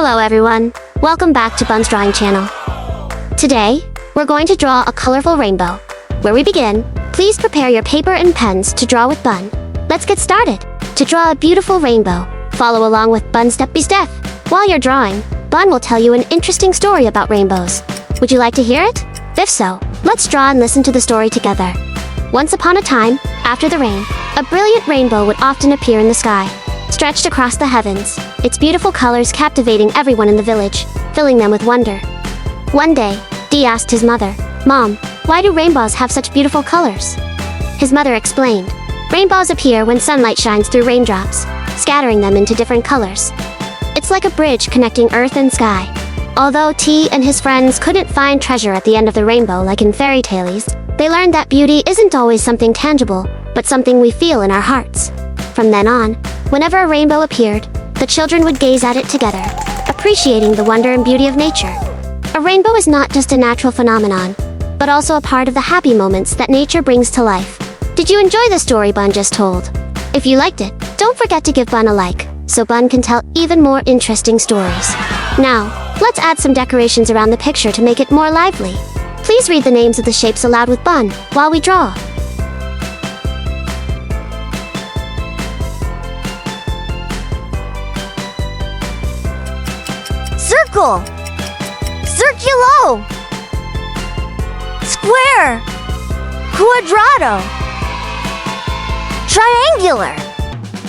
Hello everyone, welcome back to Bun's drawing channel. Today, we're going to draw a colorful rainbow. Where we begin, please prepare your paper and pens to draw with Bun. Let's get started. To draw a beautiful rainbow, follow along with Bun step by step. While you're drawing, Bun will tell you an interesting story about rainbows. Would you like to hear it? If so, let's draw and listen to the story together. Once upon a time, after the rain, a brilliant rainbow would often appear in the sky, stretched across the heavens, its beautiful colors captivating everyone in the village, filling them with wonder. One day, Dee asked his mother, "Mom, why do rainbows have such beautiful colors?" His mother explained, "Rainbows appear when sunlight shines through raindrops, scattering them into different colors. It's like a bridge connecting earth and sky." Although T and his friends couldn't find treasure at the end of the rainbow like in fairy tales, they learned that beauty isn't always something tangible, but something we feel in our hearts. From then on, whenever a rainbow appeared, the children would gaze at it together, appreciating the wonder and beauty of nature. A rainbow is not just a natural phenomenon, but also a part of the happy moments that nature brings to life. Did you enjoy the story Bun just told? If you liked it, don't forget to give Bun a like, so Bun can tell even more interesting stories. Now, let's add some decorations around the picture to make it more lively. Please read the names of the shapes aloud with Bun while we draw. Circle, circulo, square, quadrado, triangular,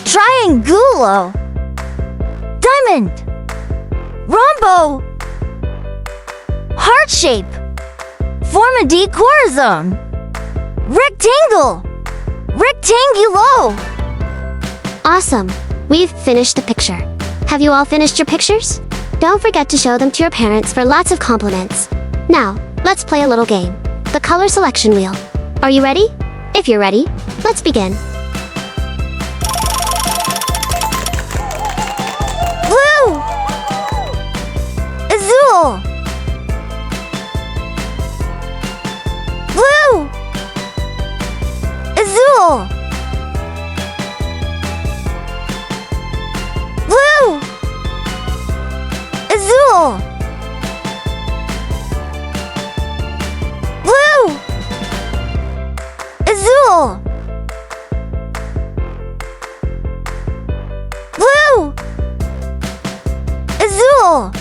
triangulo, diamond, rhombo, heart shape, form a decor zone, rectangle, rectangulo. Awesome! We've finished the picture. Have you all finished your pictures? Don't forget to show them to your parents for lots of compliments. Now, let's play a little game. The color selection wheel. Are you ready? If you're ready, let's begin. Blue, azul, blue, azul, blue, azul, blue, azul, blue, azul.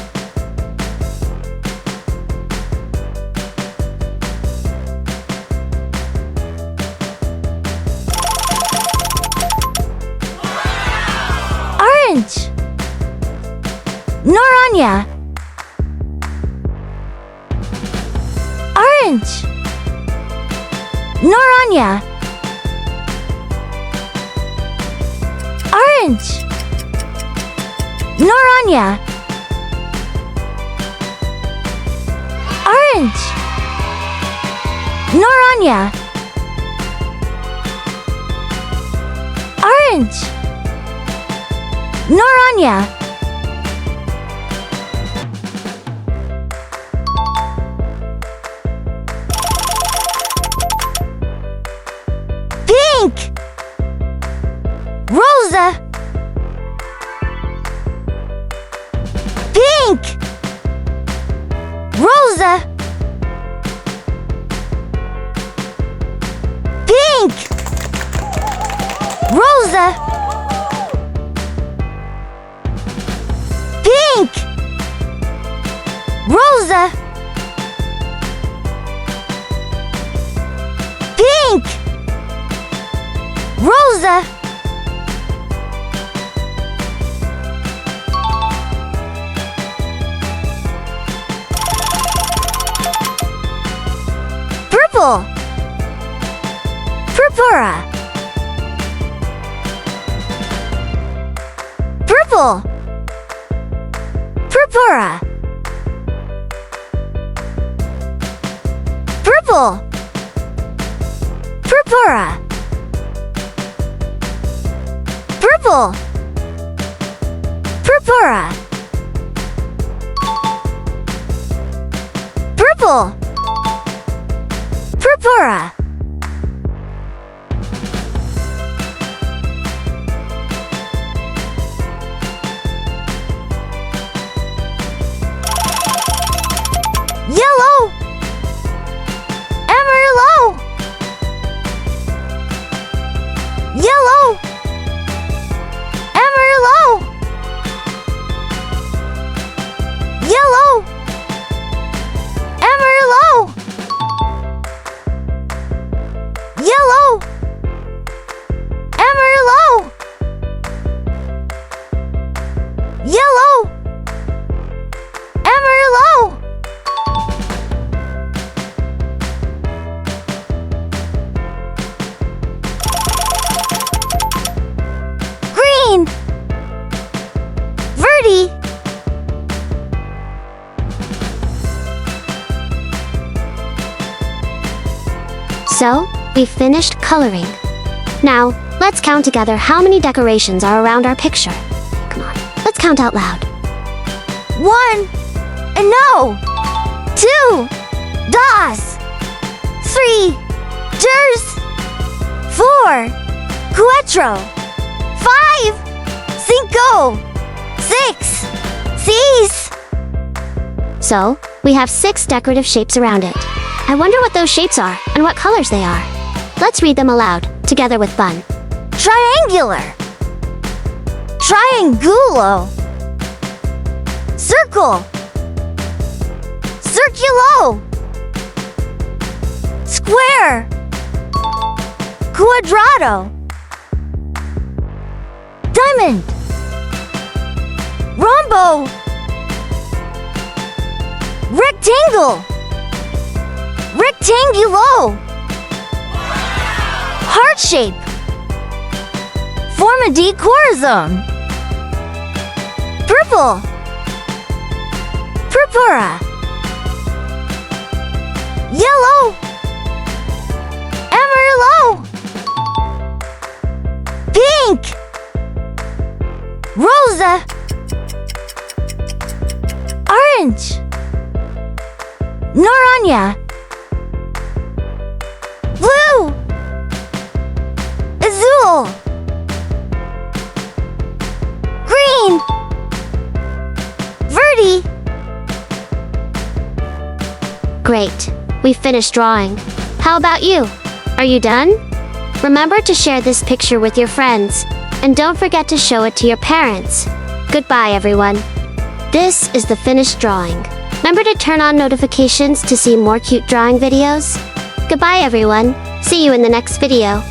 Orange, Noranya, orange, Noranya, orange, Noranya, orange, Noranya, orange, Noranya. Pink, Rosa, pink, Rosa, pink, Rosa, pink, Rosa, pink, Rosa. Purple, purpura, purple, purpura, purple, purpura, purple, purpura, purple, purpura. Yellow. Amarillo. Yellow. Amarillo. Green. Verde. So, we finished coloring. Now, let's count together how many decorations are around our picture. Come on, let's count out loud. 1. No. 2. Das. 3. Ders. 4. Cuatro. 5. Cinco. 6. Seis. So, we have 6 decorative shapes around it. I wonder what those shapes are and what colors they are. Let's read them aloud, together with Bun. Triangular. Triangulo. Circle. Circulo. Square. Quadrado. Diamond. Rombo. Rectangle. Rectangulo. Heart shape. Forma di corazon. Purple. Purpura. Yellow. Amarillo. Pink. Rosa. Orange. Naranja. Blue. Azul. Green. Verde. Great, we finished drawing. How about you? Are you done? Remember to share this picture with your friends, and don't forget to show it to your parents. Goodbye, everyone. This is the finished drawing. Remember to turn on notifications to see more cute drawing videos. Goodbye, everyone. See you in the next video.